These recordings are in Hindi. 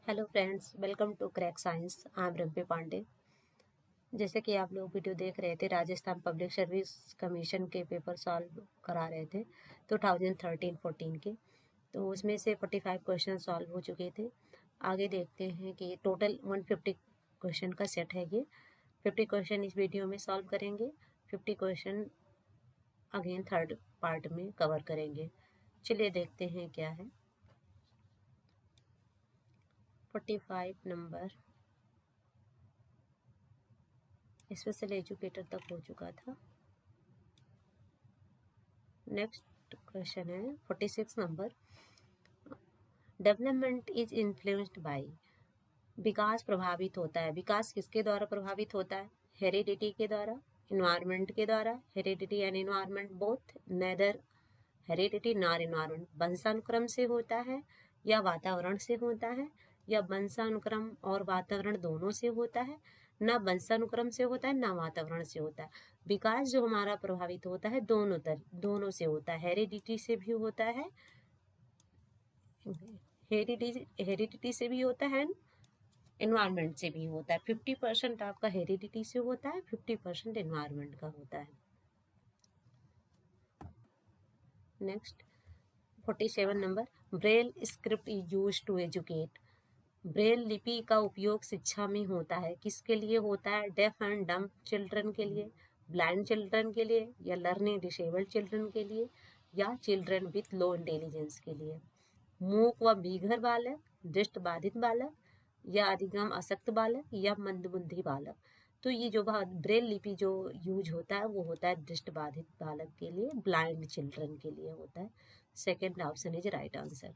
Hello friends, welcome to Crack Science. I am Rimpi Pandey. जैसे कि आप लोग वीडियो देख रहे थे, राजस्थान पब्लिक सर्विस कमीशन के पेपर सॉल्व करा रहे थे 2013-14 के। तो उसमें से 45 क्वेश्चन सॉल्व हो चुके थे। आगे देखते हैं कि टोटल 150 क्वेश्चन का सेट है ये। 50 क्वेश्चन इस वीडियो में सॉल्व करेंगे, 50 क्वेश्चन अगेन थर्ड पार्ट में कवर करेंगे। चलिए देखते हैं क्या है। 45 नंबर स्पेशल एजुकेटर तक हो चुका था। नेक्स्ट क्वेश्चन है 46 नंबर। Development is influenced by. विकास प्रभावित होता है। विकास किसके द्वारा प्रभावित होता है? हेरिडिटी के द्वारा, इन्वायरमेंट के द्वारा। Heredity and environment both, neither heredity nor environment. वंशानुक्रम से होता है या वातावरण से होता है, या वंशानुक्रम और वातावरण दोनों से होता है। ना वंशानुक्रम से होता है ना वातावरण से होता है। विकास जो हमारा प्रभावित होता है दोनों से होता है। हेरिडिटी से भी होता है, हेरिडिटी से भी होता है, एनवायरनमेंट से भी होता है। 50% आपका हेरिडिटी से होता है, 50% एनवायरनमेंट का होता है। Next 47 number. Braille script is use to educate. Braille लिपि का उपयोग शिक्षा में होता है। किसके लिए होता है? डेफ एंड डम्ब चिल्ड्रन के लिए, ब्लाइंड चिल्ड्रन के लिए, या लर्निंग डिसेबल्ड चिल्ड्रन के लिए, या चिल्ड्रन विथ लो इंटेलिजेंस के लिए। मूक व बीघर बालक, दृष्ट बाधित बालक, या अधिगम अशक्त बालक, या मंदबुद्धि बालक। तो ये जो ब्रेल लिपि जो यूज होता है वो होता है दृष्ट बाधित बालक के लिए, ब्लाइंड चिल्ड्रन के लिए होता है। Second option is right answer.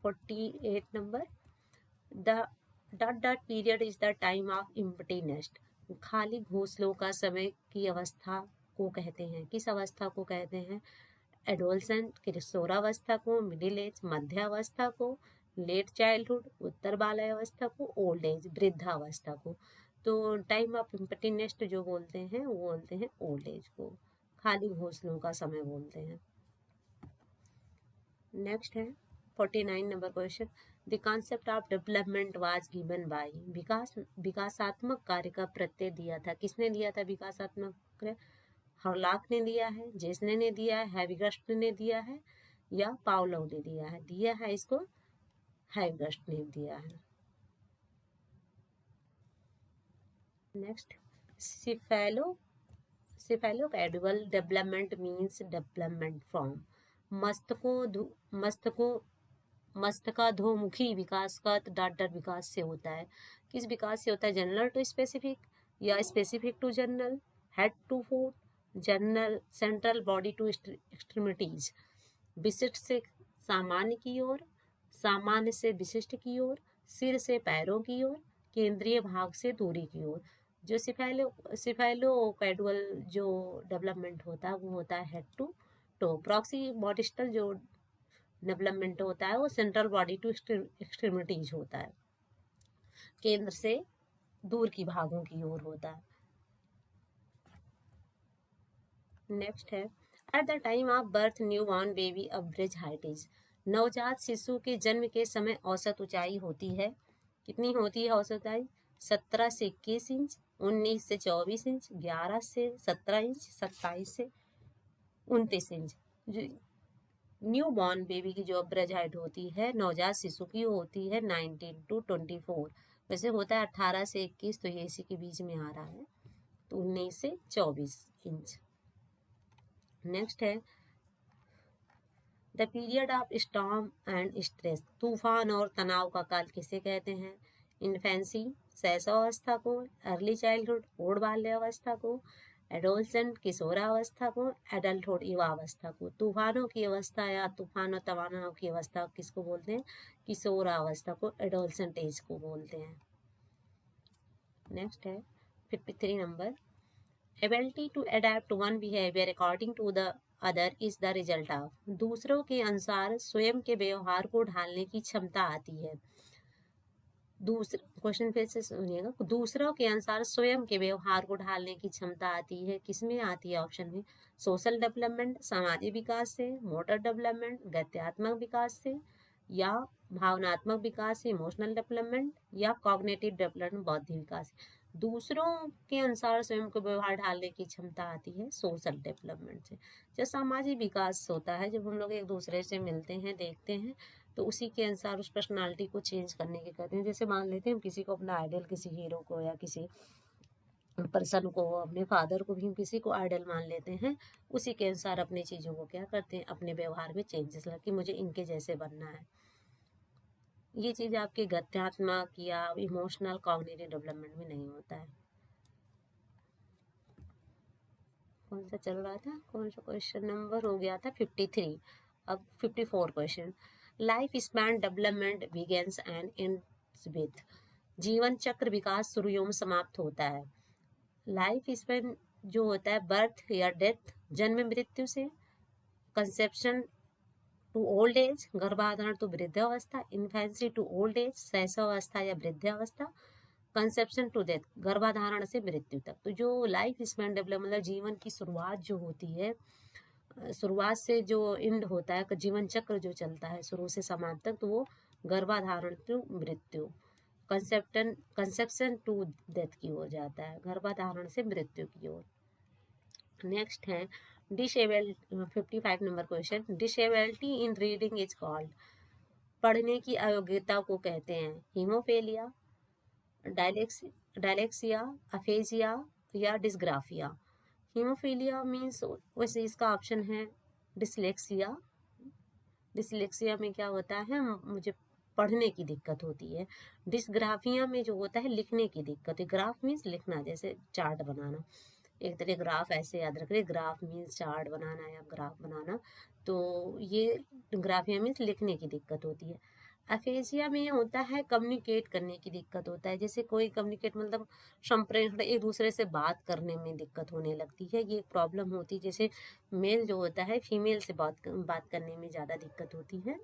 48 number. The dot dot period is the time of empty nest. खाली घोंसलों का समय की अवस्था को कहते हैं। किस अवस्था को कहते हैं? एडोलसेंट किशोरावस्था को, मिडिल एज मध्यावस्था को, लेट चाइल्डहुड उत्तर बाल्यावस्था को, ओल्ड एज वृद्धावस्था को। तो टाइम ऑफ एम्प्टी नेस्ट जो बोलते हैं वो बोलते हैं ओल्ड एज को, खाली घोंसलों का समय बोलते हैं। नेक्स्ट है 49 number question. The concept of development was given by. विकासात्मक कार्य का प्रत्यय दिया था। किसने दिया था विकासात्मक कार्य? हर्लॉक ने दिया है, जेसने ने दिया है, हैविगस्ट ने दिया है, या पावलोव ने दिया है? दिया है इसको हैविगस्ट ने दिया है। Next cephalocaudal development means development from. मस्तकाधोमुखी विकास का डॉट डॉट विकास से होता है। किस विकास से होता है? जनरल टू स्पेसिफिक, या specific to general, head to foot, general central body to extremities. विशिष्ट से सामान्य की ओर, सामान्य से विशिष्ट की ओर, सिर से पैरों की ओर, केंद्रीय भाग से दूरी की ओर। जो सिफेलोकैडुअल जो डेवलपमेंट होता है वो होता है हेड टू टो। प्रॉक्सिमोडिस्टल जो डेवलपमेंट होता है वो सेंट्रल बॉडी टू एक्सट्रीमिटीज होता है, केंद्र से दूर की भागों की ओर होता है। नेक्स्ट है at the time of birth new born baby average height is. नवजात शिशु के जन्म के समय औसत ऊंचाई होती है। कितनी होती है औसत ऊंचाई? 17 से 21 इंच, 19 से 24 इंच, 11 से 17 इंच, 27 से 29 इंच। न्यू बॉर्न बेबी की जो एवरेज हाइट होती है नवजात शिशु की होती है 19 to 24। वैसे होता है 18 से 21, तो ये इसी के बीच में आ रहा है, तो 19 से 24 इंच। नेक्स्ट है the period of storm and stress. तूफान और तनाव का काल किसे कहते हैं? इन्फेंसी शैशवावस्था को, अर्ली चाइल्डहुड प्रौढ़ बाल्यावस्था को, एडोलसेंट किशोरावस्था को, एडल्टहुड युवावस्था को। तूफानों की अवस्था या तूफान और तवानाव की अवस्था किसको बोलते हैं? किशोरावस्था को, एडोलसेंट एज को बोलते हैं। नेक्स्ट है 53 number. Ability to adept one behaviour according to the other is the result of. दूसरों के अनुसार स्वयं के व्यवहार को ढालने की क्षमता आती है। क्वेश्चन फिर से सुनिएगा। दूसरों के अनुसार स्वयं के व्यवहार को ढालने की क्षमता आती है। किसमें आती है? ऑप्शन में सोशल डेवलपमेंट सामाजिक विकास से, मोटर डेवलपमेंट गत्यात्मक विकास से, या भावनात्मक विकास है इमोशनल डेवलपमेंट, या कॉग्निटिव डेवलपमेंट बौद्धिक विकास। दूसरों के अनुसार स्वयं को व्यवहार ढालने की क्षमता आती है सोशल डेवलपमेंट से। जो सामाजिक विकास होता है, जब हम लोग एक दूसरे से मिलते हैं, देखते हैं, तो उसी के अनुसार उस पर्सनालिटी को चेंज करने के कहते हैं। जैसे मान लेते हैं हम किसी को अपना आइडल, किसी हीरो को या किसी पर्सन को, अपने फादर को भी हम किसी को आइडल मान लेते हैं, उसी के अनुसार अपनी चीज़ों को क्या करते हैं, अपने व्यवहार में चेंजेस ला कि मुझे इनके जैसे बनना है। ये चीज़ आपके गत्यात्मक या इमोशनल कॉग्निटिव डेवलपमेंट में नहीं होता है। कौन सा चल रहा था, कौन सा क्वेश्चन नंबर हो गया था 53। अब 54 question. Life span development begins and ends with. जीवन चक्र विकास शुरू एवं समाप्त होता है। लाइफ स्पैन जो होता है बर्थ या डेथ, जन्म मृत्यु से, कंसेप्शन टू ओल्ड एज, गर्भाधारण टू वृद्धावस्था, इन्फेंसी टू ओल्ड एज, शैशवावस्था या वृद्धावस्था, कंसेप्शन टू डेथ, गर्भाधारण से मृत्यु तक। तो जो लाइफ स्पैन डेवलपमेंट मतलब जीवन की शुरुआत जो होती है, शुरुआत से जो एंड होता है, जीवन चक्र जो चलता है शुरू से समाप्त तक, तो वो गर्भाधारण टू मृत्यु, कंसेप्शन टू डेथ की हो जाता है, गर्भाधारण से मृत्यु की ओर। नेक्स्ट है disable 55 number question. Disability in reading is called. पढ़ने की अयोग्यता को कहते हैं हीमोफेलिया, डायलेक्सिया, अफेजिया या डिस्ग्राफिया। हीमोफीलिया मीन्स, वैसे इसका ऑप्शन है डिसलेक्सिया। डिसलेक्सिया में क्या होता है, मुझे पढ़ने की दिक्कत होती है। डिस्ग्राफिया में जो होता है लिखने की दिक्कत है। ग्राफ मीन्स लिखना, जैसे चार्ट बनाना, एक तरह ग्राफ ऐसे याद रख रहे, ग्राफ मीन्स चार्ट बनाना या ग्राफ बनाना, तो ये ग्राफिया मीन्स लिखने की दिक्कत होती है। अफेजिया में होता है कम्युनिकेट करने की दिक्कत होता है, जैसे कोई कम्युनिकेट मतलब संप्रेषण, एक दूसरे से बात करने में दिक्कत होने लगती है, ये एक प्रॉब्लम होती है। जैसे मेल जो होता है फीमेल से बात करने में ज़्यादा दिक्कत होती है,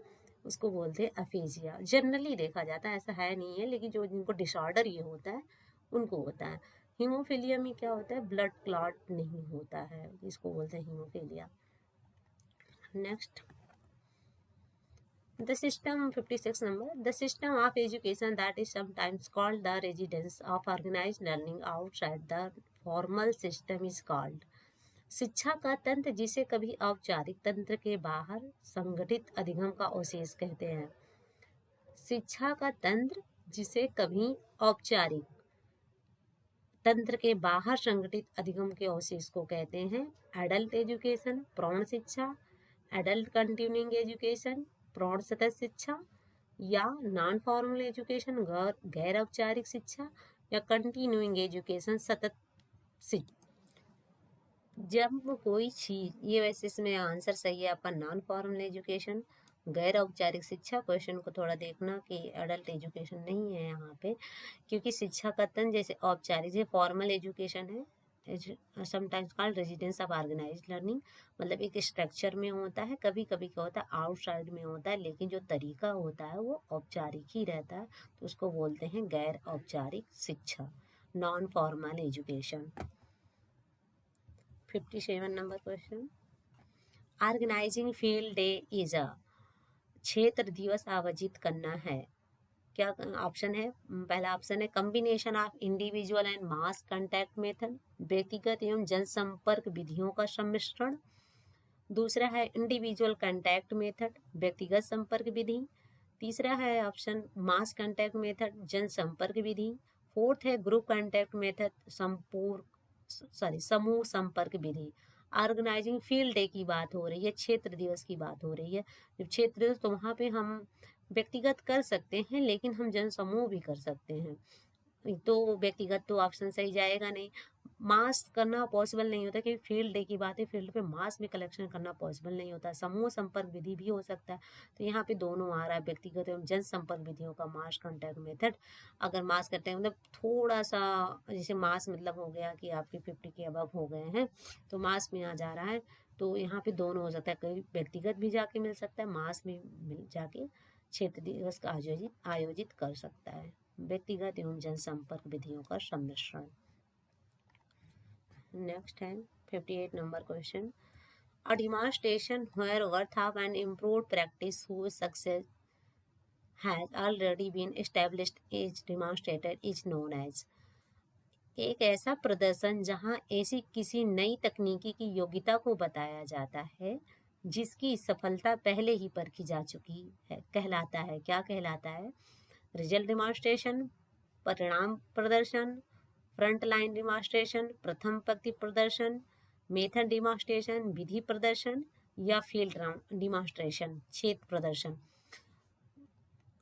उसको बोलते हैं अफेजिया। जनरली देखा जाता है, ऐसा है नहीं है, लेकिन जो जिनको डिसऑर्डर ये होता है उनको होता है। हीमोफीलिया में क्या होता है, ब्लड क्लॉट नहीं होता है, इसको बोलते हैं haemophilia. Next, the system 56 number, the system of education that is sometimes called the residence of organized learning outside the formal system is called। शिक्षा का तंत्र जिसे कभी औपचारिक तंत्र के बाहर संगठित अधिगम का अवशेष कहते हैं। शिक्षा का तंत्र जिसे कभी औपचारिक तंत्र के बाहर संगठित अधिगम के अवशेष को कहते हैं एडल्ट एजुकेशन, प्रौढ़ शिक्षा, एडल्ट कंटिन्यूइंग एजुकेशन, प्रौढ़ सतत शिक्षा, या नॉन फॉर्मल एजुकेशन, गैर औपचारिक शिक्षा, या कंटिन्यूइंग एजुकेशन, सतत शिक्षा। जब कोई चीज, ये वैसे इसमें आंसर सही है आपका नॉन फॉर्मल एजुकेशन, गैर औपचारिक शिक्षा। क्वेश्चन को थोड़ा देखना कि एडल्ट एजुकेशन नहीं है यहाँ पे, क्योंकि शिक्षा का तंत्र जैसे औपचारिक, जैसे फॉर्मल एजुकेशन है, sometimes called residence of organised learning, मतलब एक स्ट्रक्चर में होता है, कभी कभी क्या होता है आउटसाइड में होता है, लेकिन जो तरीका होता है वो औपचारिक ही रहता है, तो उसको बोलते हैं गैर औपचारिक शिक्षा, non formal education. 57 number question. Organising field day is a, क्षेत्र दिवस आयोजित करना है। क्या ऑप्शन है, पहला ऑप्शन है combination of individual and mass contact method, व्यक्तिगत एवं जनसंपर्क विधियों का सम्मिश्रण। दूसरा है इंडिविजुअल कांटेक्ट मेथड, व्यक्तिगत संपर्क विधि। तीसरा है ऑप्शन मास कांटेक्ट मेथड, जनसंपर्क विधि। फोर्थ है ग्रुप कांटेक्ट मेथड, समूह संपर्क विधि। ऑर्गेनाइजिंग फील्ड डे की बात हो रही है, क्षेत्र दिवस की बात हो रही है। जब क्षेत्र दिवस, तो वहाँ पे हम व्यक्तिगत कर सकते हैं, लेकिन हम जन समूह भी कर सकते हैं, तो व्यक्तिगत तो ऑप्शन सही जाएगा नहीं। मास करना पॉसिबल नहीं होता, क्योंकि फील्ड डे की बात है, फील्ड पे मास में कलेक्शन करना पॉसिबल नहीं होता। समूह संपर्क विधि भी हो सकता है, तो यहाँ पे दोनों आ रहा है, व्यक्तिगत एवं जनसंपर्क विधियों का मास कॉन्टैक्ट मेथड। अगर मास करते हैं मतलब थोड़ा सा, जैसे मास मतलब हो गया कि आपके 50 के अबव हो गए हैं, तो मास में आ जा रहा है, तो यहाँ पे दोनों हो सकता है, कहीं व्यक्तिगत भी जाके मिल सकता है, मास में मिल जाके क्षेत्र दिवस का आयोजित कर सकता है, व्यक्तिगत एवं जनसंपर्क विधियों का सम्मिश्रण। नेक्स्ट है 58 number question. A demonstration where worth of and improved practice whose success has already been established is demonstrated is known as। एक ऐसा प्रदर्शन जहां ऐसी किसी नई तकनीकी की योग्यता को बताया जाता है जिसकी सफलता पहले ही परखी जा चुकी है कहलाता है। क्या कहलाता है? रिजल्ट डिमॉन्स्ट्रेशन, परिणाम प्रदर्शन, फ्रंट लाइन डिमॉन्स्ट्रेशन, प्रथम पंक्ति प्रदर्शन, मेथड डिमॉन्स्ट्रेशन, विधि प्रदर्शन, या फील्ड डिमॉन्स्ट्रेशन, क्षेत्र प्रदर्शन।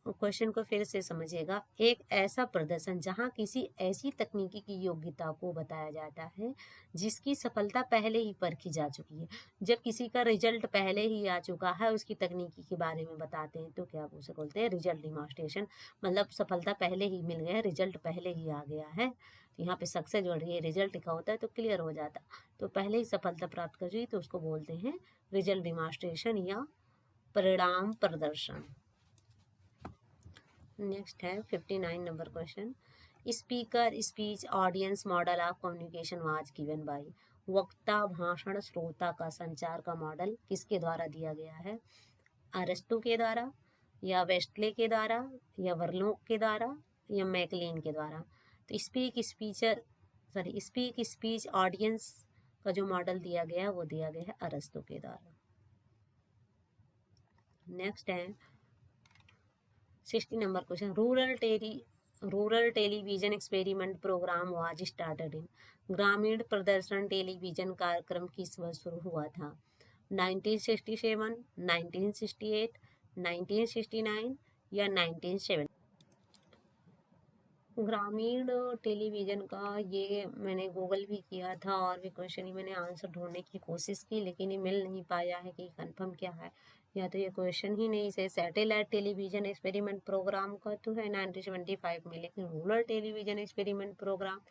क्वेश्चन को फिर से समझिएगा। एक ऐसा प्रदर्शन जहां किसी ऐसी तकनीकी की योग्यता को बताया जाता है जिसकी सफलता पहले ही परखी जा चुकी है। जब किसी का रिजल्ट पहले ही आ चुका है, उसकी तकनीकी के बारे में बताते हैं तो क्या उसे बोलते हैं? Result demonstration. मतलब सफलता पहले ही मिल गया है, रिजल्ट पहले ही आ गया है। तो यहाँ पे सक्सेस बढ़ रही है, रिजल्ट लिखा होता है तो क्लियर हो जाता, तो पहले ही सफलता प्राप्त कर चुकी तो उसको बोलते हैं रिजल्ट डिमॉन्स्ट्रेशन या परिणाम प्रदर्शन। नेक्स्ट है 59 number question. Speaker speech audience model of communication was given by. वक्ता भाषण श्रोता का संचार का मॉडल किसके द्वारा दिया गया है? अरस्तु के द्वारा, या वेस्टले के द्वारा, या वर्लोक के द्वारा, या मैकलेन के द्वारा। तो स्पीक स्पीच ऑडियंस का जो मॉडल दिया गया है वो दिया गया है अरस्तु के द्वारा। नेक्स्ट है 60 number question. Rural television experiment program was started in. ग्रामीण प्रदर्शन टेलीविजन कार्यक्रम किस वर्ष शुरू हुआ था? 1967, 1968, 1969, या 1970। ग्रामीण टेलीविजन का ये मैंने गूगल भी किया था और भी क्वेश्चन ही मैंने आंसर ढूंढने की कोशिश की, लेकिन ये मिल नहीं पाया है कि कंफर्म क्या है, या तो ये क्वेश्चन ही नहीं से। सैटेलाइट टेलीविजन एक्सपेरिमेंट प्रोग्राम का तो है 1975 में, लेकिन रूरल टेलीविजन एक्सपेरिमेंट प्रोग्राम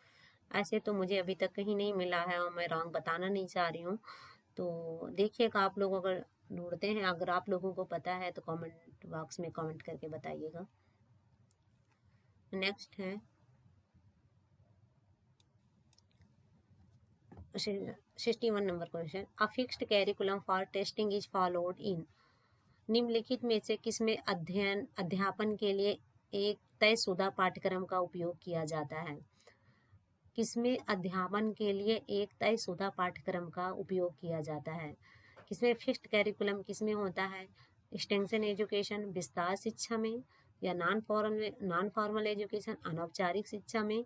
ऐसे तो मुझे अभी तक कहीं नहीं मिला है और मैं रॉन्ग बताना नहीं चाह रही हूँ। तो देखिएगा, आप लोग अगर ढूंढते हैं, अगर आप लोगों को पता है तो कमेंट बॉक्स में कमेंट करके बताइएगा। नेक्स्ट है 61 number question. A fixed curriculum for testing is followed in. निम्नलिखित में से किसमें अध्यापन के लिए एक तयशुदा पाठ्यक्रम का उपयोग किया जाता है? किसमें अध्यापन के लिए एक तयशुदा पाठ्यक्रम का उपयोग किया जाता है? किसमें फिक्स्ड कैरिकुलम किसमें होता है? एक्सटेंशन एजुकेशन विस्तार शिक्षा में, या नॉन फॉर्मल एजुकेशन अनौपचारिक शिक्षा में,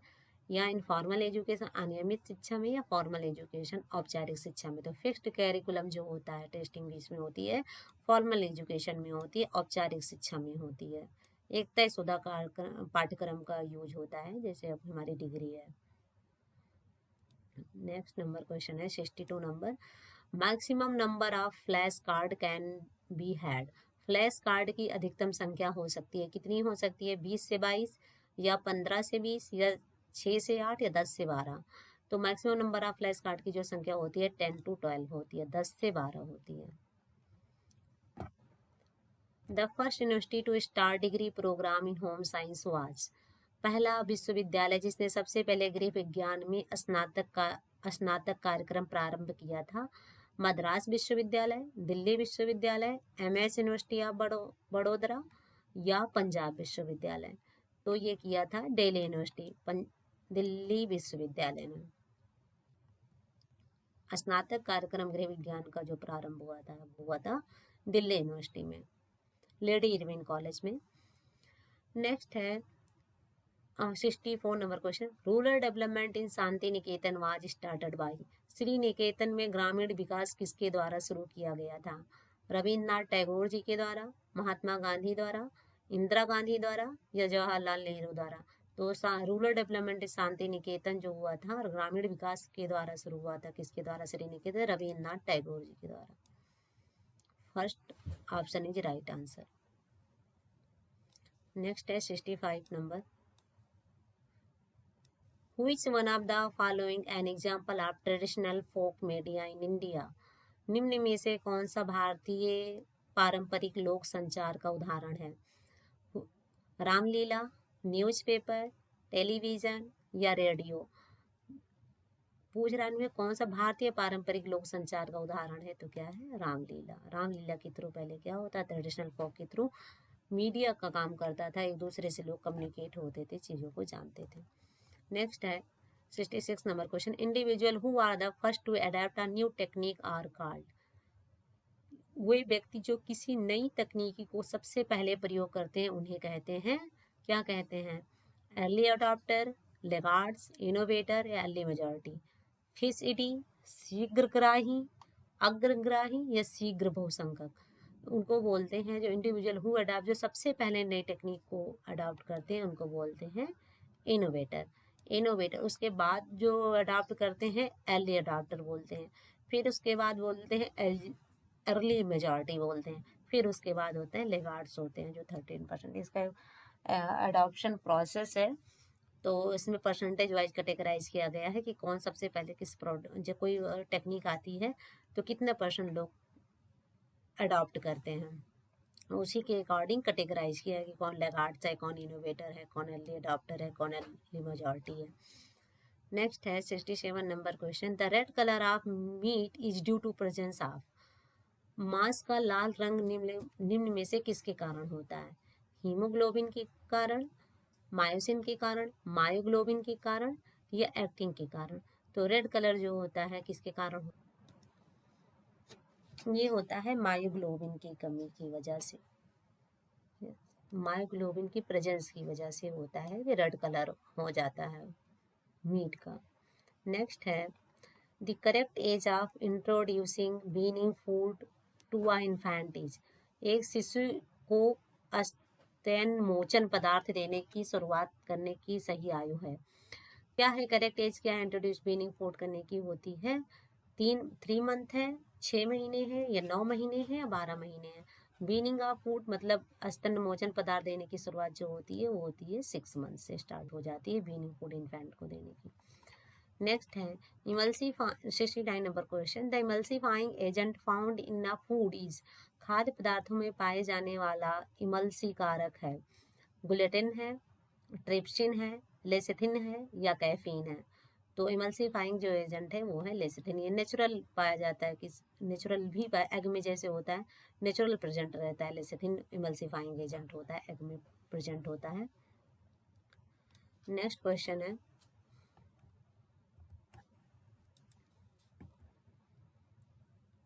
या इनफॉर्मल एजुकेशन अनियमित शिक्षा में, या फॉर्मल एजुकेशन औपचारिक शिक्षा में। तो फिक्स्ड कैरिकुलम जो होता है टेस्टिंग इसमें होती है, फॉर्मल एजुकेशन में होती है, औपचारिक शिक्षा में होती है। एक तयशुदा पाठ्यक्रम का यूज होता है, जैसे अब हमारी डिग्री है। नेक्स्ट नंबर क्वेश्चन है 62 number. Maximum number of flash card can be had. Flash card की अधिकतम संख्या हो सकती है, कितनी हो सकती है? 20 से 22, या 15 से 20, या 6 से 8, या 10 से 12। तो maximum number of flash card की जो संख्या होती है 10 to 12 होती है, 10 से 12 होती है। The first university to start degree program in home science was. पहला विश्वविद्यालय जिसने सबसे पहले गृह विज्ञान में स्नातक कार्यक्रम प्रारंभ किया था। मद्रास विश्वविद्यालय, दिल्ली विश्वविद्यालय, MS यूनिवर्सिटी ऑफ बड़ोदरा, या पंजाब विश्वविद्यालय। तो ये किया था दिल्ली यूनिवर्सिटी, दिल्ली विश्वविद्यालय ने स्नातक कार्यक्रम गृह विज्ञान का जो प्रारंभ हुआ था दिल्ली यूनिवर्सिटी में, लेडी इरविन कॉलेज में। नेक्स्ट है 64 नंबर question. Rural development in Santiniketan was started by. Sriniketan में ग्रामीण विकास किसके द्वारा शुरू किया गया था? रविन्द्रनाथ टैगोर जी के द्वारा, महात्मा गांधी द्वारा, इंदिरा गांधी द्वारा, या जवाहरलाल नेहरू द्वारा। तो रूरल डेवलपमेंट शांति निकेतन जो हुआ था और ग्रामीण विकास के द्वारा शुरू हुआ था, किसके द्वारा? श्री निकेतन, रविन्द्रनाथ टैगोर जी के द्वारा। First option is right answer. Next है 65 number. Which one of the following an example of traditional folk media in India? निम्न में से कौन सा भारतीय पारंपरिक लोक संचार का उदाहरण है? रामलीला, न्यूज़पेपर, टेलीविजन, या रेडियो। पूछ रहा है कौन सा भारतीय पारंपरिक लोक संचार का उदाहरण है, तो क्या है? रामलीला। रामलीला के थ्रू पहले क्या होता है? ट्रेडिशनल फोक के थ्रू मीडिया का काम करता था, एक दूसरे से लोग कम्युनिकेट होते थे, चीज़ों को जानते थे। नेक्स्ट है 66 नंबर क्वेश्चन, individual who are the first to adopt a new technique are called. वे व्यक्ति जो किसी नई तकनीकी को सबसे पहले प्रयोग करते हैं उन्हें कहते हैं, क्या कहते हैं? अर्ली अडॉप्टर, लेगार्ड्स, इनोवेटर या अर्ली मेजॉरिटी। फिसइडी, शीघ्रग्राही, अग्रग्राही या शीघ्र बहुसंख्यक। उनको बोलते हैं जो इंडिविजुअल हु अडॉप्ट, जो सबसे पहले नई टेक्निक को अडॉप्ट करते हैं उनको बोलते हैं इनोवेटर। इनोवेटर उसके बाद जो अडॉप्ट करते हैं अर्ली अडॉप्टर बोलते हैं। फिर उसके बाद बोलते हैं अर्ली मेजॉरिटी बोलते हैं। फिर उसके बाद होते हैं लेगार्ड्स होते हैं जो 13%। इसका अडॉप्शन प्रोसेस है, तो इसमें परसेंटेज वाइज कैटेगराइज किया गया है कि कौन सबसे पहले किस प्रोडक्ट, जब कोई टेक्निक आती है तो कितने परसेंट लोग अडॉप्ट करते हैं, उसी के अकॉर्डिंग कैटेगराइज किया है कि कौन लेगार्ड्स है, कौन इनोवेटर है, कौन अर्ली अडॉप्टर है, कौन अर्ली मेजॉरिटी है। नेक्स्ट है 67 number question, the red colour of meat is due to presence of. मांस का लाल रंग निम्न में से किसके कारण होता है? हीमोग्लोबिन के कारण, मायोसिन के कारण, मायोग्लोबिन के कारण या एक्टिन के कारण। तो रेड कलर जो होता है किसके कारण? ये होता है मायोग्लोबिन की कमी की वजह से, मायोग्लोबिन की प्रेजेंस की वजह से होता है कि रेड कलर हो जाता है मीट का। नेक्स्ट है the correct age of introducing weaning food to a infant is. एक शिशु को स्तन मोचन पदार्थ देने की शुरुआत करने की सही आयु है, क्या है करेक्ट एज? क्या है इंट्रोड्यूस वीनिंग फूड करने की? होती है 3 मंथ है, 6 महीने हैं या 9 महीने हैं या 12 महीने हैं। वीनिंग ऑफ फूड मतलब स्तन मोचन पदार्थ देने की शुरुआत जो होती है वो होती है 6 मंथ से स्टार्ट हो जाती है वीनिंग फूड इन्फेंट को देने की। नेक्स्ट है 69 number question, the emulsifying agent found in a food is. खाद्य पदार्थों में पाए जाने वाला इमल्सी कारक है, ग्लूटेन है, ट्रिप्सिन है, लेसिथिन है या कैफीन है। तो इमल्सीफाइंग जो एजेंट है वो है लेसिथिन। ये नेचुरल पाया जाता है, कि नेचुरल भी एग में जैसे होता है नेचुरल प्रेजेंट रहता है, लेसिथिन इमल्सीफाइंग एजेंट होता है, एग में प्रेजेंट होता है। नेक्स्ट क्वेश्चन है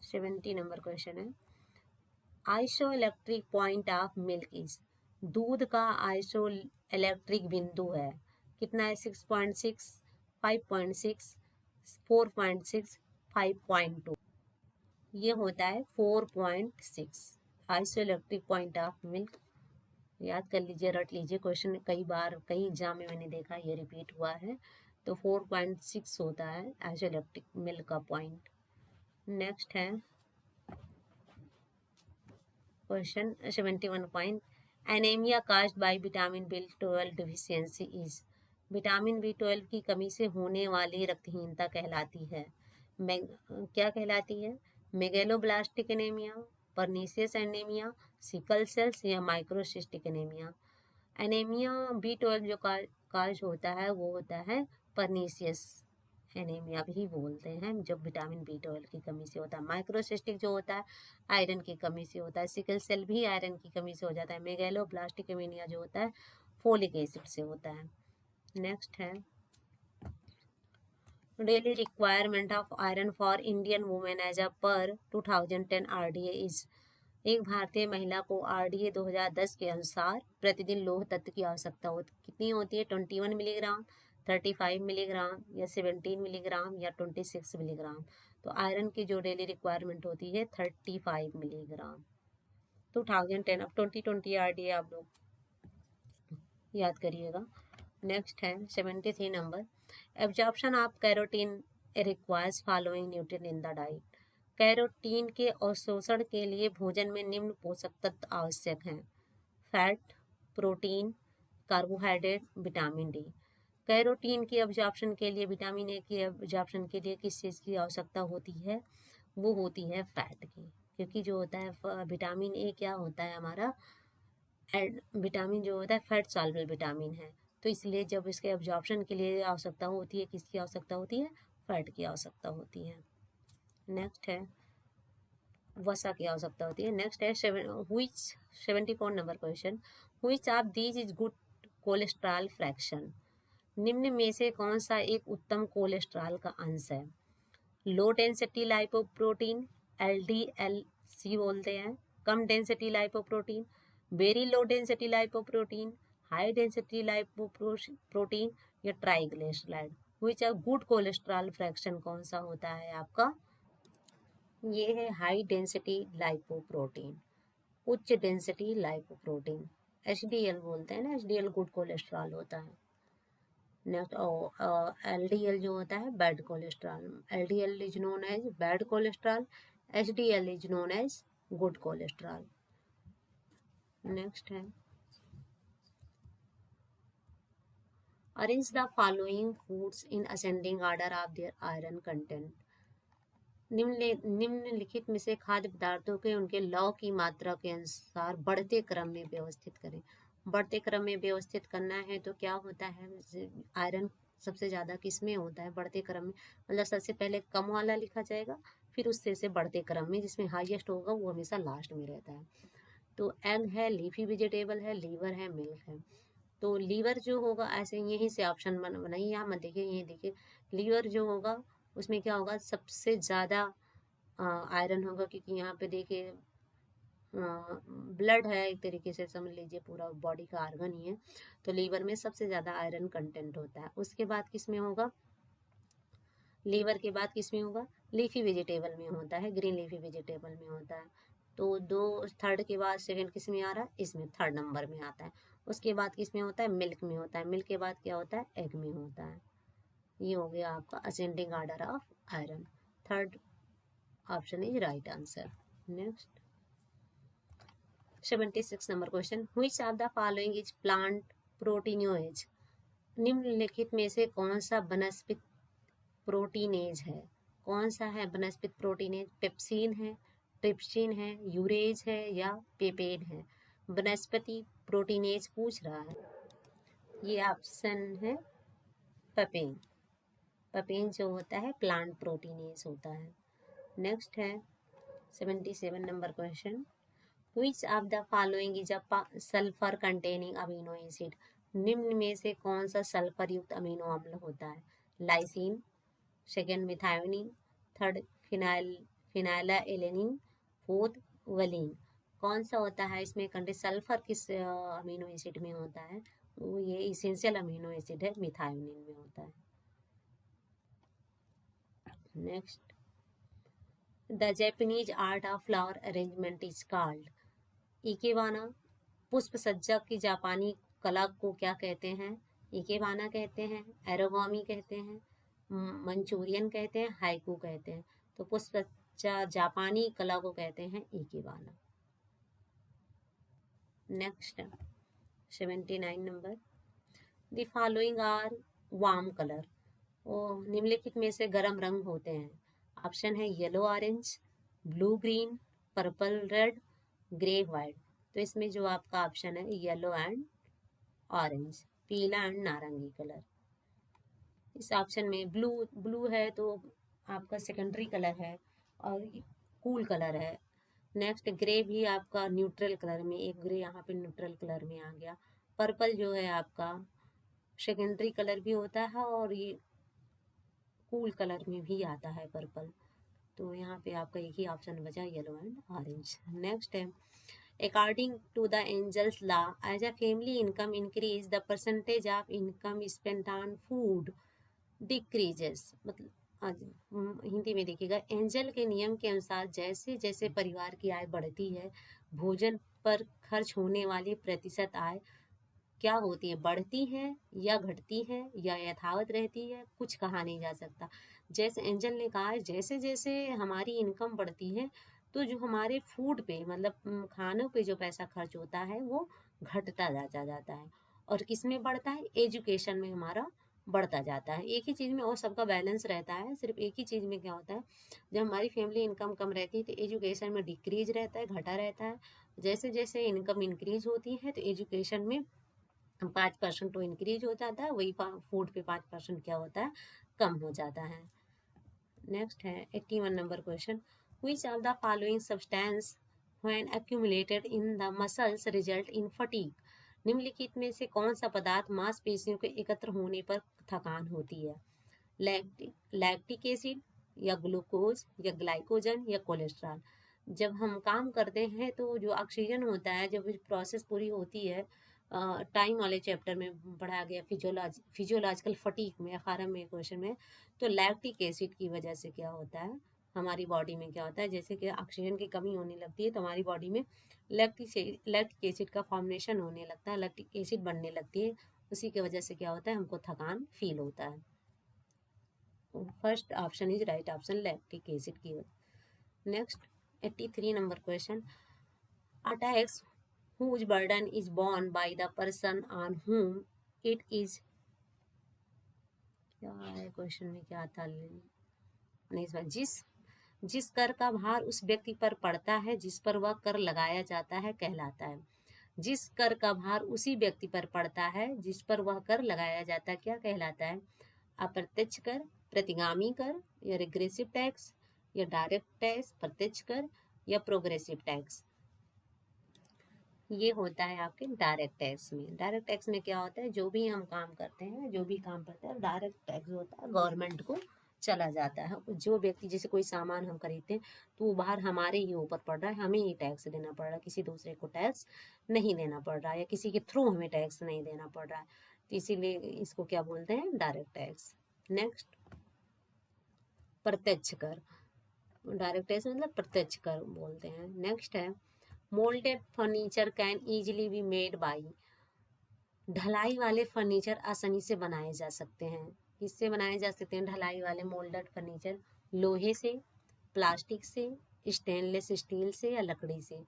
70 नंबर क्वेश्चन है, iso electric point of milk is. दूध का आइसो इलेक्ट्रिक बिंदु है कितना है? 6.6, 5.6, 4.6, 5.2। ये होता है 4.6 iso electric point of milk. याद कर लीजिए, रट लीजिए, क्वेश्चन कई बार कई एग्जाम में मैंने देखा ये रिपीट हुआ है। तो 4.6 होता है आइसो इलेक्ट्रिक मिल्क का पॉइंट। नेक्स्ट है question 71 point, anaemia caused by vitamin B12 deficiency is. Vitamin B12 की कमी से होने वाली रक्तहीनता कहलाती है, क्या कहलाती है? Megaloblastic anaemia, pernicious anaemia, sickle cells या माइक्रोसिस्टिक एनीमिया। एनीमिया B12 जो काज होता है वो होता है परनीसियस एनीमिया भी बोलते हैं, जब विटामिन B12 की कमी से होता है। माइक्रोसिस्टिक जो होता है आयरन की कमी से होता है। सिकल सेल भी आयरन की कमी से हो जाता है। मेगेलोब्लास्टिक एनीमिया जो होता है फोलिक एसिड से होता है। नेक्स्ट है daily requirement of iron for Indian women as a per 2010 RDA is. एक भारतीय महिला को RDA 2010 के अनुसार प्रतिदिन लौह तत्व की आवश्यकता कितनी होती है? 21 मिलीग्राम, 35 मिलीग्राम या 17 मिलीग्राम या 26 मिलीग्राम। तो आयरन की जो डेली रिक्वायरमेंट होती है 35 मिलीग्राम। 2010, अब 2020 RDA आप लोग याद करिएगा। नेक्स्ट है 73 number, absorption of carotene requires following nutrient in the diet. Carotene के अवशोषण के लिए भोजन में निम्न पोषक तत्व आवश्यक हैं, fat, protein, carbohydrate, vitamin D. Carotene की एब्जॉर्प्शन के लिए, विटामिन ए की एब्जॉर्प्शन के लिए किस चीज़ की आवश्यकता होती है? वो होती है फैट की, क्योंकि जो होता है विटामिन ए क्या होता है हमारा, विटामिन जो होता है फैट सॉल्युबल विटामिन है। तो इसलिए जब इसके एब्जॉर्प्शन के लिए आवश्यकता होती है, किसकी आवश्यकता होती है? फैट की आवश्यकता होती है। नेक्स्ट है वसा की आवश्यकता होती है। नेक्स्ट है 74 नंबर क्वेश्चन, which of these is good cholesterol fraction. निम्न में से कौन सा एक उत्तम कोलेस्ट्रॉल का अंश है। लो डेंसिटी लाइपोप्रोटीन, LDLC बोलते हैं, कम density lipoprotein, very low density lipoprotein, high density lipoprotein या triglyceride. Which are good cholesterol fraction कौन सा होता है आपका, ये है हाई डेंसिटी लाइपोप्रोटीन, उच्च डेंसिटी लाइपोप्रोटीन, HDL बोलते हैं ना, HDL गुड कोलेस्ट्रॉल होता है। नेक्स्ट LDL जो होता है bad cholesterol, LDL is known as bad cholesterol, HDL is known as good cholesterol. Next है arrange the following foods in ascending order of their iron content. निम्नलिखित में से खाद्य पदार्थों के उनके लौ की मात्रा के अनुसार बढ़ते क्रम में व्यवस्थित करें। बढ़ते क्रम में व्यवस्थित करना है तो क्या होता है, आयरन सबसे ज़्यादा किस में होता है बढ़ते क्रम में, मतलब सबसे पहले कम वाला लिखा जाएगा, फिर उससे से बढ़ते क्रम में जिसमें हाईएस्ट होगा वो हमेशा लास्ट में रहता है। तो एग है, लीफी वेजिटेबल है, लीवर है, मिल्क है। तो लीवर जो होगा ऐसे यहीं से ऑप्शन बनाइए, यहाँ मत देखिए, यहीं देखिए लीवर जो होगा उसमें क्या होगा, सबसे ज़्यादा आयरन होगा, क्योंकि यहाँ पे देखिए ब्लड है, एक तरीके से समझ लीजिए पूरा बॉडी का आर्गन ही है, तो लीवर में सबसे ज़्यादा आयरन कंटेंट होता है। उसके बाद किस में होगा, लीवर के बाद किस में होगा, लीफी वेजिटेबल में होता है, ग्रीन लीफी वेजिटेबल में होता है। तो दो थर्ड के बाद सेकंड किस में आ रहा है, इसमें थर्ड नंबर में आता है। उसके बाद किस में होता है, मिल्क में होता है। मिल्क के बाद क्या होता है, एग में होता है। ये हो गया आपका ascending order of iron, third option is right answer. Next 76 नंबर क्वेश्चन, which of the following is plant proteinase. निम्नलिखित में से कौन सा वनस्पति प्रोटीनेज है, कौन सा है वनस्पति प्रोटीनेज, पेप्सिन है, ट्रिप्सिन है, यूरेज है या पेपेन है। वनस्पति प्रोटीनेज पूछ रहा है, ये ऑप्शन है पेपेन। पेपेन जो होता है प्लांट प्रोटीनेज होता है। नेक्स्ट है 77 नंबर क्वेश्चन, which of the following is a sulphur containing amino acid. निम्न में से कौन सा सल्फर युक्त अमीनो अम्ल होता है, lysine, second methionine, third phenylalanine, fourth valine. कौन सा होता है इसमें कंटेंट, सल्फर किस अमीनो एसिड में होता है, वो ये इसेंशियल अमीनो एसिड है, मिथायोनिन में होता है। Next the Japanese art of flower arrangement is called. Ikebana, पुष्प सज्जा की जापानी कला को क्या कहते हैं, इकेबाना कहते हैं, एरोगामी कहते हैं, मंचूरियन कहते हैं, हाइकू कहते हैं। तो पुष्प सज्जा जापानी कला को कहते हैं ikebana. Next 79 number, the following are warm colour. और निम्नलिखित में से गर्म रंग होते हैं। ऑप्शन है yellow orange, blue green, purple red, grey white. तो इसमें जो आपका ऑप्शन है येलो एंड ऑरेंज, पीला एंड नारंगी कलर। इस ऑप्शन में ब्लू है तो आपका सेकेंडरी कलर है और कूल कलर है। नेक्स्ट ग्रे भी आपका न्यूट्रल कलर में, एक ग्रे यहाँ पे न्यूट्रल कलर में आ गया। पर्पल जो है आपका सेकेंडरी कलर भी होता है और ये कूल कलर में भी आता है पर्पल। तो यहाँ पे आपका एक ही ऑप्शन बचा, येलो एंड ऑरेंज। नेक्स्ट है according to the Engel's law as a family income increase the percentage of income spent on food decreases. मतलब हिंदी में देखिएगा, एंजल के नियम के अनुसार जैसे जैसे परिवार की आय बढ़ती है, भोजन पर खर्च होने वाली प्रतिशत आय क्या होती है, बढ़ती है या घटती है या यथावत रहती है, कुछ कहा नहीं जा सकता। जैसे एंजल ने कहा है जैसे जैसे हमारी इनकम बढ़ती है तो जो हमारे फूड पे मतलब खानों पे जो पैसा खर्च होता है वो घटता जाता है। और किस में बढ़ता है, एजुकेशन में हमारा बढ़ता जाता है। एक ही चीज़ में और सबका बैलेंस रहता है, सिर्फ एक ही चीज़ में क्या होता है, जब हमारी फैमिली इनकम कम रहती है तो एजुकेशन में डिक्रीज रहता है, घटा रहता है। जैसे जैसे इनकम इंक्रीज होती है तो एजुकेशन में 5% तो इंक्रीज हो जाता है, वही फूड पे 5% क्या होता है, कम हो जाता है। नेक्स्ट है 81 number question, Which of the following substance when accumulated in the muscles result in fatigue? निम्नलिखित में से कौन सा पदार्थ मांसपेशियों के एकत्र होने पर थकान होती है? लैक्टिक एसिड या ग्लूकोज या ग्लाइकोजन या कोलेस्ट्रॉल? जब हम काम करते हैं तो जो ऑक्सीजन होता है, जब प्रोसेस पूरी होती है, टाइम वाले चैप्टर में पढ़ा गया फिजियोलॉजिकल फटीक में, 18वें क्वेश्चन में, तो लैक्टिक एसिड की वजह से क्या होता है हमारी बॉडी में, क्या होता है जैसे कि ऑक्सीजन की कमी होने लगती है तो हमारी बॉडी में लैक्टिक एसिड का फॉर्मेशन होने लगता है, लैक्टिक एसिड बनने लगती है, उसी की वजह से क्या होता है हमको थकान फील होता है। First option is right option, lactic acid की वजह। Next 83 number question, attacks whose burden is borne by the person on whom it is, क्या है क्वेश्चन में, क्या था नहीं, इसमें जिस कर का भार उस व्यक्ति पर पड़ता है जिस पर वह कर लगाया जाता है कहलाता है। जिस कर का भार उसी व्यक्ति पर पड़ता है जिस पर वह कर लगाया जाता है क्या कहलाता है? अप्रत्यक्ष कर, प्रतिगामी कर, या रिग्रेसिव टैक्स, या डायरेक्ट टैक्स, प्रत्यक्ष कर, या प्रोग्रेसिव टैक्स? ये होता है आपके डायरेक्ट टैक्स में। डायरेक्ट टैक्स में क्या होता है, जो भी हम काम करते हैं, जो भी काम करते हैं, डायरेक्ट टैक्स होता है, गवर्नमेंट को चला जाता है। जो व्यक्ति, जैसे कोई सामान हम खरीदते हैं तो वो बाहर हमारे ही ऊपर पड़ रहा है, हमें ही टैक्स देना पड़ रहा है, किसी दूसरे को टैक्स नहीं देना पड़ रहा है, या किसी के थ्रू हमें टैक्स नहीं देना पड़ रहा है, तो इसीलिए इसको क्या बोलते हैं, डायरेक्ट टैक्स। नेक्स्ट प्रत्यक्ष कर, डायरेक्ट टैक्स मतलब प्रत्यक्ष कर बोलते हैं। नेक्स्ट है moulded furniture can easily be made by, ढलाई वाले फर्नीचर आसानी से बनाए जा सकते हैं। किससे बनाए जा सकते हैं ढलाई वाले मोल्डेड फर्नीचर? लोहे से, प्लास्टिक से, स्टेनलेस स्टील से, या लकड़ी से?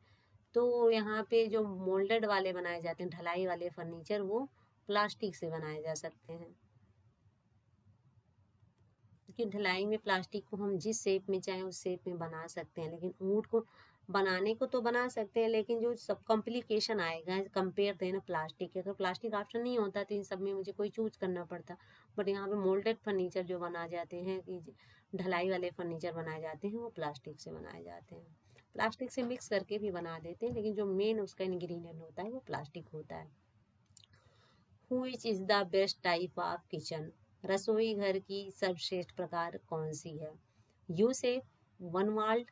तो यहाँ पे जो मोल्डेड वाले बनाए जाते हैं ढलाई वाले फर्नीचर, वो प्लास्टिक से बनाए जा सकते हैं, क्योंकि ढलाई में प्लास्टिक को हम जिस शेप में चाहें उस शेप में बना सकते हैं, लेकिन ऊँट को बनाने को तो बना सकते हैं, लेकिन जो सब कॉम्प्लिकेशन आएगा कंपेयर देना प्लास्टिक के, अगर प्लास्टिक ऑप्शन नहीं होता तो इन सब में मुझे कोई चूज करना पड़ता। बट यहाँ पे मोल्डेड फर्नीचर जो बना जाते हैं, कि ढलाई वाले फर्नीचर बनाए जाते हैं, वो प्लास्टिक से बनाए जाते हैं। प्लास्टिक से मिक्स करके भी बना देते हैं, लेकिन जो मेन उसका इंग्रेडिएंट होता है वो प्लास्टिक होता है। Which is the best type of kitchen, रसोई घर की सर्वश्रेष्ठ प्रकार कौन सी है? U shape, one walled,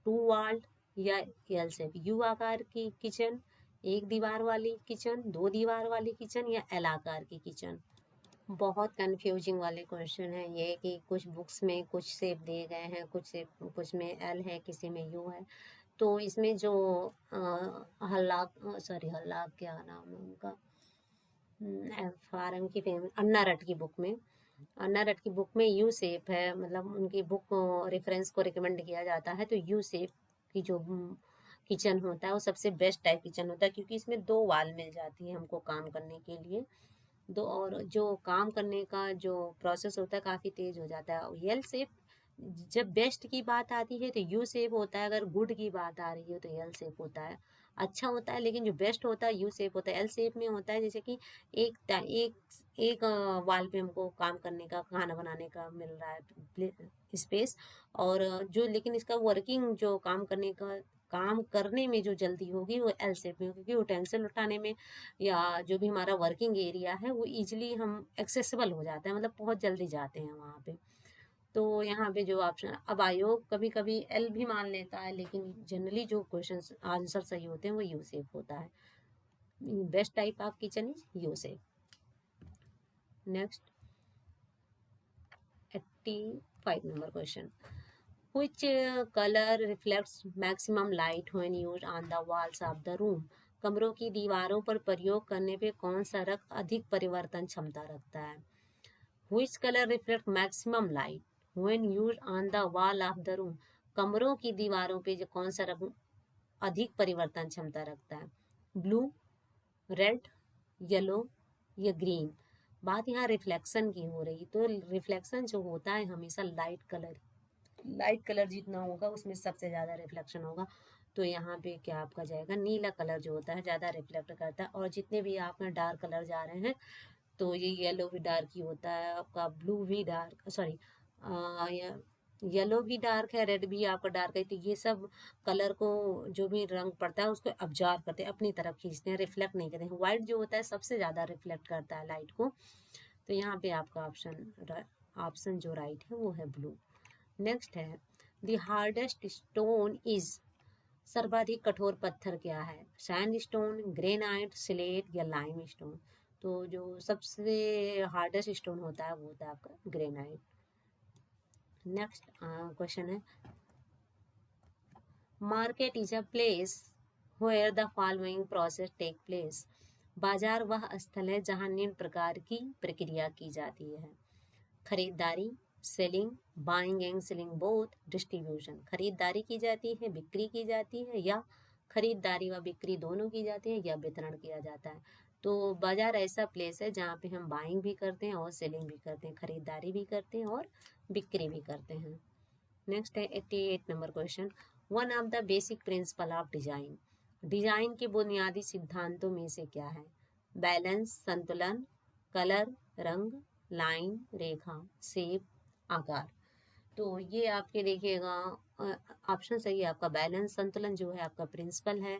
two walled, या एल शेप? यू आकार की किचन, एक दीवार वाली किचन, दो दीवार वाली किचन, या एल आकार की किचन? बहुत कंफ्यूजिंग वाले क्वेश्चन है ये, कि कुछ बुक्स में कुछ शेप दिए गए हैं, कुछ में एल है, किसी में यू है। तो इसमें जो हल्लाक क्या नाम है उनका, फारम की फेमस अन्ना रट की बुक में, अन्ना रट की बुक में यू शेप है, मतलब उनकी बुक रेफरेंस को रिकमेंड किया जाता है, तो यू शेप की जो किचन होता है वो सबसे बेस्ट टाइप किचन होता है, क्योंकि इसमें दो वाल मिल जाती है हमको काम करने के लिए, दो, और जो काम करने का जो प्रोसेस होता है काफ़ी तेज हो जाता है। एल शेप जब बेस्ट की बात आती है तो यू शेप होता है, अगर गुड की बात आ रही है तो एल शेप होता है, अच्छा होता है, लेकिन जो बेस्ट होता है यू शेप होता है। एल शेप में होता है जैसे कि एक वाल पे हमको काम करने का, खाना बनाने का मिल रहा है स्पेस, और जो लेकिन इसका वर्किंग जो काम करने में जो जल्दी होगी वो एल शेप में होगी, क्योंकि यूटेंसिल उठाने में या जो भी हमारा वर्किंग एरिया है वो इजीली हम एक्सेसिबल हो जाता है, मतलब बहुत जल्दी जाते हैं वहाँ पे। तो यहाँ पे जो ऑप्शन, अब आयोग कभी कभी एल भी मान लेता है, लेकिन जनरली जो क्वेश्चन आंसर सही होते हैं वो यू शेप होता है। Best type of kitchen is U shape. Next 85 number question, which color reflects maximum light when used on the walls of the room? कमरों की दीवारों पर प्रयोग करने पे कौन सा रंग अधिक परिवर्तन क्षमता रखता है? Which color reflect maximum light when used on the wall of the room? कमरों की दीवारों पे जो कौन सा रंग अधिक परिवर्तन क्षमता रखता है? ब्लू, रेड, येलो, या ग्रीन? बात यहाँ रिफ्लेक्शन की हो रही, तो रिफ्लेक्शन जो होता है हमेशा लाइट कलर जितना होगा उसमें सबसे ज़्यादा रिफ्लेक्शन होगा, तो यहाँ पे क्या आपका जाएगा, नीला कलर जो होता है ज़्यादा रिफ्लेक्ट करता है। और जितने भी आप में डार्क कलर जा रहे हैं तो ये येलो भी डार्क ही होता है आपका, ब्लू भी डार्क, सॉरी येलो भी डार्क है, रेड भी आपका डार्क है, तो ये सब कलर को जो भी रंग पड़ता है उसको अब्जॉर्ब करते हैं, अपनी तरफ खींचते हैं, रिफ्लेक्ट नहीं करते हैं। व्हाइट जो होता है सबसे ज़्यादा रिफ्लेक्ट करता है लाइट को। तो यहाँ पे आपका ऑप्शन जो राइट है वो है ब्लू। नेक्स्ट है द हार्डेस्ट स्टोन इज, सर्वाधिक कठोर पत्थर क्या है? सैंड स्टोन, ग्रेनाइट, स्लेट या लाइम स्टोन? तो जो सबसे हार्डेस्ट स्टोन होता है वो होता है आपका ग्रेनाइट। नेक्स्ट क्वेश्चन है market is a place where the following process take place. बाजार वह स्थल है जहां निम्न प्रकार की प्रक्रिया की जाती है। खरीदारी, selling, buying and selling both, distribution. खरीदारी की जाती है, बिक्री की जाती है, या खरीदारी व बिक्री दोनों की जाती है, या वितरण किया जाता है। तो बाजार ऐसा प्लेस है जहाँ पे हम बाइंग भी करते हैं और सेलिंग भी करते हैं, खरीदारी भी करते हैं और बिक्री भी करते हैं। नेक्स्ट है 88 number question, one of the basic principle of design. Design के बुनियादी सिद्धांतों में से क्या है? बैलेंस, संतुलन, कलर, रंग, लाइन, रेखा, शेप, आकार। तो ये आपके देखिएगा ऑप्शन सही है आपका बैलेंस। संतुलन जो है आपका प्रिंसिपल है।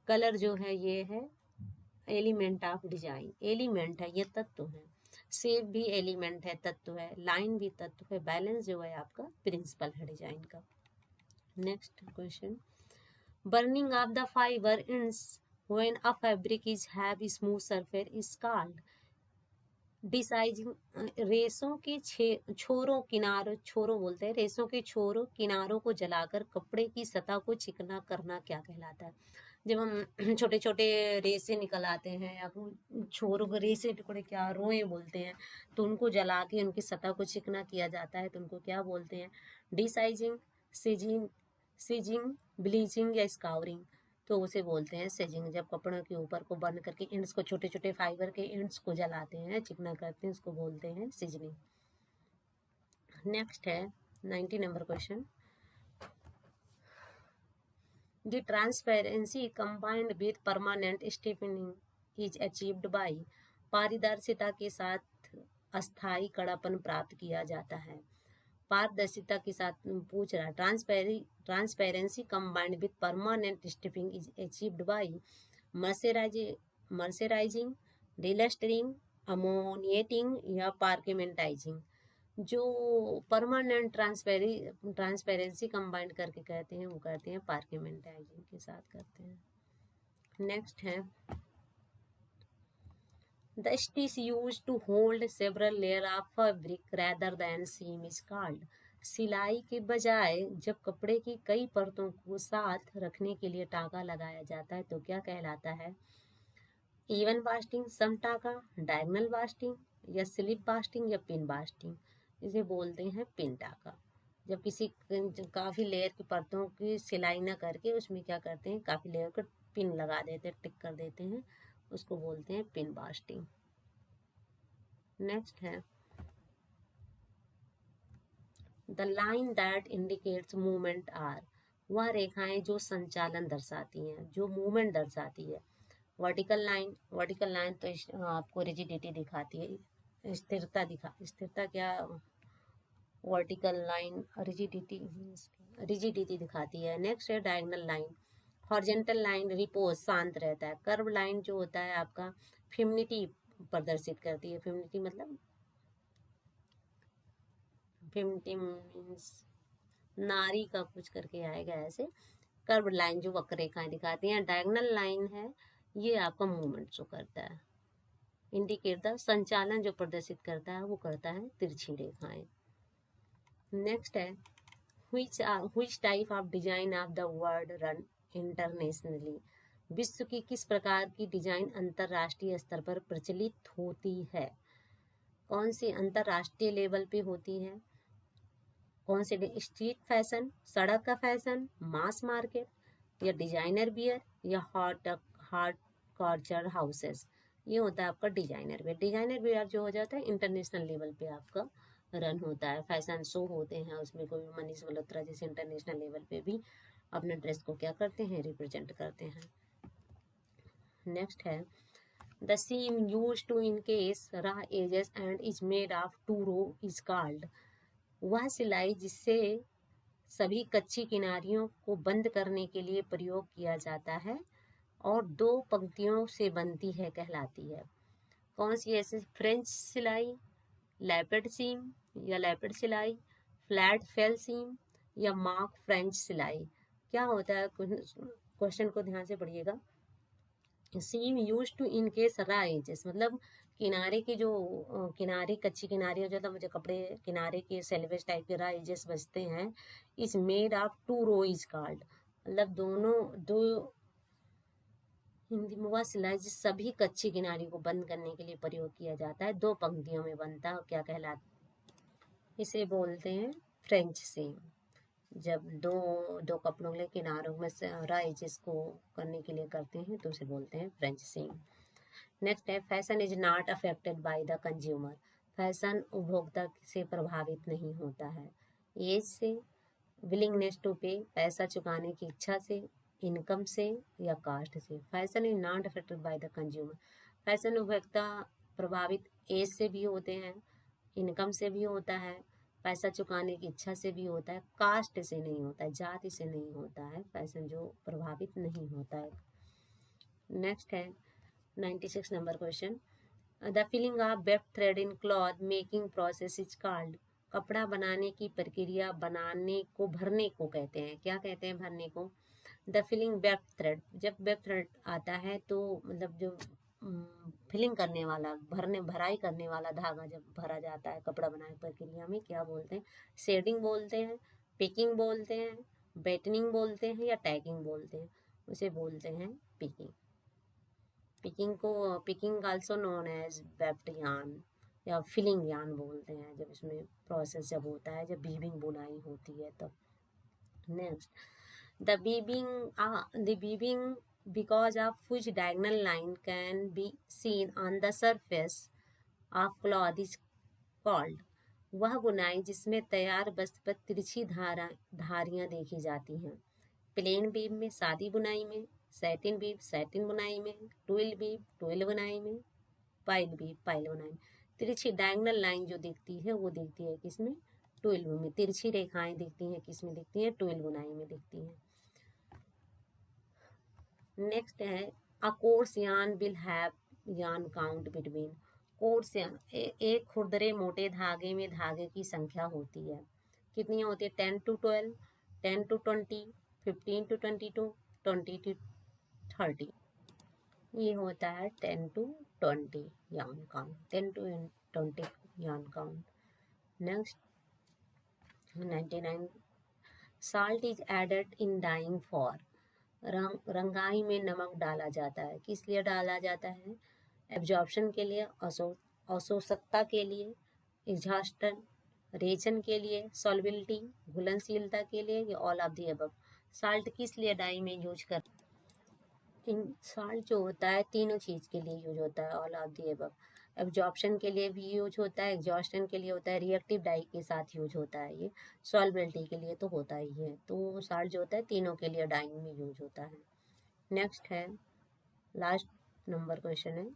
कलर जो है ये है एलिमेंट ऑफ डिजाइन, एलिमेंट है, ये तत्व है। शेप भी एलिमेंट है, तत्व है। लाइन भी तत्व है। बैलेंस जो है आपका प्रिंसिपल है डिजाइन का। Next question, burning of the fibre ends when a fabric is have smooth surface is called. Desizing, रेशों के छोरों किनारों, छोरों बोलते हैं, रेशों के छोरों किनारों को जलाकर कपड़े की सतह को चिकना करना क्या कहलाता है? जब हम छोटे छोटे रेसे निकल आते हैं या छोरों को, रेसे टुकड़े क्या रोए बोलते हैं, तो उनको जला के उनकी सतह को चिकना किया जाता है, तो उनको क्या बोलते हैं? डिसाइजिंग, सीजिंग, सीजिंग, ब्लीचिंग या स्काउरिंग? तो उसे बोलते हैं सेजिंग। जब कपड़ों के ऊपर को बंद करके इंड्स को, छोटे छोटे फाइबर के इंड्स को जलाते हैं, चिकना करते हैं, उसको बोलते हैं सीजनिंग। नेक्स्ट है 90 number question, the transparency combined with permanent stiffening is achieved bye. पारदर्शिता के साथ अस्थायी कड़ापन प्राप्त किया जाता है। पारदर्शिता के साथ पूछ रहा, transparency combined with permanent stiffing is achieved by mercerising, relustring, ammoniating या पार्केमेंटाइजिंग? जो परमानेंट ट्रांसपेरेंसी कंबाइंड करके कहते हैं वो कहते हैं पार्केमेंटाइजिंग के साथ करते हैं। नेक्स्ट है The stitch used to hold several layers of fabric rather than seam is called। सिलाई के बजाय जब कपड़े की कई परतों को साथ रखने के लिए टाका लगाया जाता है तो क्या कहलाता है? इवन बास्टिंग, सम टाका, डायगोनल बास्टिंग या स्लिप बास्टिंग या पिन बास्टिंग? इसे बोलते हैं पिन टाका। जब किसी काफ़ी लेयर की परतों की सिलाई ना करके उसमें क्या करते हैं, काफ़ी लेयर को पिन लगा देते हैं, टिक कर देते हैं, उसको बोलते हैं पिन बास्टिंग। नेक्स्ट है the line that indicates movement are. वह रेखाएं जो संचालन दर्शाती हैं, जो मूवमेंट दर्शाती है। वर्टिकल लाइन, वर्टिकल लाइन तो आपको रिजिडिटी दिखाती है, स्थिरता स्थिरता क्या, वर्टिकल लाइन रिजिडिटी, रिजिडिटी दिखाती है। नेक्स्ट है diagonal line, horizontal line repose, शांत रहता है। कर्व लाइन जो होता है आपका फेमिनिटी प्रदर्शित करती है। फेमिनिटी मतलब फेमिनिटी मीन्स नारी का कुछ करके आएगा ऐसे। कर्व लाइन जो वक्र रेखाएं दिखाती हैं। डायगोनल लाइन है ये आपका मूवमेंट जो करता है, इंडिकेट द संचालन जो प्रदर्शित करता है वो करता है तिरछी रेखाएं। नेक्स्ट है which type of design of the world run internationally. विश्व की किस प्रकार की डिजाइन अंतरराष्ट्रीय स्तर पर प्रचलित होती है? कौन सी अंतरराष्ट्रीय लेवल पे होती है? कौन से? स्ट्रीट फैशन, सड़क का फैशन, मास मार्केट या डिजाइनर बियर या हॉट कल्चर हाउसेस? ये होता है आपका डिजाइनर बियर। डिजाइनर बियर जो हो जाता है इंटरनेशनल लेवल पे आपका रन होता है, फैशन शो होते हैं उसमें। कोई मनीष मल्होत्रा जैसे इंटरनेशनल लेवल पे भी अपने ड्रेस को क्या करते हैं, रिप्रेजेंट करते हैं। नेक्स्ट है the seam used to encase raw edges and is made of two row is called। वह सिलाई जिससे सभी कच्ची किनारियों को बंद करने के लिए प्रयोग किया जाता है और 2 पंक्तियों से बनती है कहलाती है। कौन सी? ऐसे फ्रेंच सिलाई, लैपेट सीम या लैपेट सिलाई, फ्लैट फेल सीम या मार्क फ्रेंच सिलाई। क्या होता है? क्वेश्चन को ध्यान से पढ़िएगा। सीम यूज टू इन केस रा एजेस, मतलब किनारे की जो किनारे कच्ची किनारे हो जाता, मुझे कपड़े किनारे के सेल्वेज टाइप के रा एजेस बचते हैं, is made of 2 row is called, मतलब दोनों दो हिंदी में वह सिलाई जिस सभी कच्ची किनारी को बंद करने के लिए प्रयोग किया जाता है, 2 पंक्तियों में बनता है, क्या कहलाता है? इसे बोलते हैं फ्रेंच सीम। जब दो दो कपड़ों के किनारों में से एजेस को करने के लिए करते हैं तो उसे बोलते हैं फ्रेंच सीम। नेक्स्ट है fashion is not affected by the consumer. Fashion उपभोक्ता से प्रभावित नहीं होता है। एज से, विलिंगनेस टू पे, पैसा चुकाने की इच्छा से, इनकम से या कास्ट से। Fashion is not affected by the consumer. Fashion उपभोक्ता प्रभावित एज से भी होते हैं, इनकम से भी होता है, पैसा चुकाने की इच्छा से भी होता है, कास्ट से नहीं होता है, जाति से नहीं होता है फैशन जो प्रभावित नहीं होता है। नेक्स्ट है 96 number question. The filling of web thread in cloth making process is called. कपड़ा बनाने की प्रक्रिया बनाने को भरने को कहते हैं। क्या कहते हैं? भरने को। द फिलिंग वेब थ्रेड, जब वेब थ्रेड आता है तो मतलब जो फिलिंग करने वाला, भराई करने वाला धागा जब भरा जाता है कपड़ा बनाने की प्रक्रिया में, क्या बोलते हैं? शेडिंग बोलते हैं, पिकिंग बोलते हैं, बेटनिंग बोलते हैं या टैगिंग बोलते हैं। उसे बोलते हैं picking. Picking also known as webbed yarn या फिलिंग यार्न बोलते हैं, जब इसमें प्रोसेस जब होता है, जब वीविंग बुनाई होती है तब। Next, the weaving because of which diagonal line can be seen on the surface of cloth is called। वह बुनाई जिसमें तैयार वस्त्र पर तिरछी धारियां देखी जाती हैं। प्लेन वीव में सादी बुनाई में, सैटिन वीव सैटिन बुनाई में, ट्विल वीव ट्विल बुनाई में, पाइल वीव पाइल बुनाई में। तिरछी डायगोनल लाइन जो दिखती है वो दिखती है किसमें? ट्विल में। तिरछी रेखाएं दिखती हैं किसमें दिखती हैं? ट्विल बुनाई में दिखती हैं। नेक्स्ट है a course yarn will have yarn count between. Course yarn एक खुरदरे मोटे धागे में धागे की संख्या होती है। कितनी होती है? 10 to 12, 10 to 20, 15 to 22, 20 to 30। ये होता है 10 to 20 yarn count, 10 to 20 yarn count. Next 99, salt is added in dyeing for. रंगाई में नमक डाला जाता है, किस लिए डाला जाता है? एब्जॉर्प्शन के लिए, अवशोषकता के लिए, एग्जॉस्टन रेचन के लिए, सॉल्बिलिटी घुलनशीलता के लिए, या all of the above. Salt किस लिए डाई में यूज कर? इन साल्ट जो होता है तीनों चीज़ के लिए यूज होता है, all of the above. Absorption के लिए भी यूज होता है, एग्जॉस्टन के लिए होता है, रिएक्टिव डाई के साथ यूज होता है, ये सॉल्बिलिटी के लिए तो होता ही है। तो साल्ट जो होता है तीनों के लिए डाइंग में यूज होता है। नेक्स्ट है लास्ट नंबर क्वेश्चन है,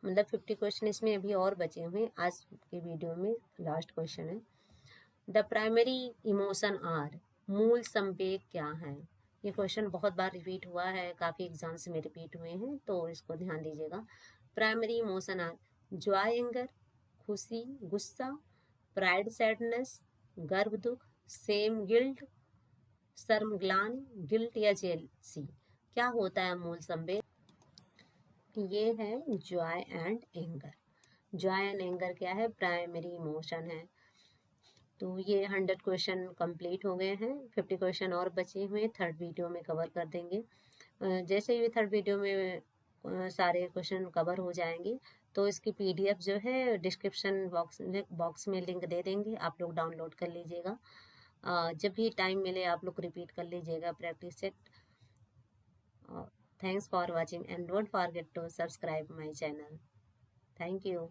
मतलब 50 क्वेश्चन इसमें अभी और बचे हुए, आज के वीडियो में लास्ट क्वेश्चन है। द प्राइमरी इमोशन आर, मूल संवेग क्या है? ये क्वेश्चन बहुत बार रिपीट हुआ है, काफ़ी एग्जाम्स में रिपीट हुए हैं, तो इसको ध्यान दीजिएगा। Primary emotion are joy anger, खुशी गुस्सा, प्राइड सैडनेस, गर्व दुख, सेम गिल्ट, शर्म ग्लान, गिल्ट या जेलसी। क्या होता है मूल संवेग? ये है Joy and anger. Joy and anger क्या है? प्राइमरी इमोशन है। तो ये 100 क्वेश्चन कंप्लीट हो गए हैं, 50 क्वेश्चन और बचे हुए हैं, थर्ड वीडियो में कवर कर देंगे। जैसे ही थर्ड वीडियो में सारे क्वेश्चन कवर हो जाएंगे तो इसकी PDF जो है डिस्क्रिप्शन बॉक्स में लिंक दे देंगे, आप लोग डाउनलोड कर लीजिएगा। जब भी टाइम मिले आप लोग रिपीट कर लीजिएगा practice set. Thanks for watching and don't forget to subscribe my channel. Thank you.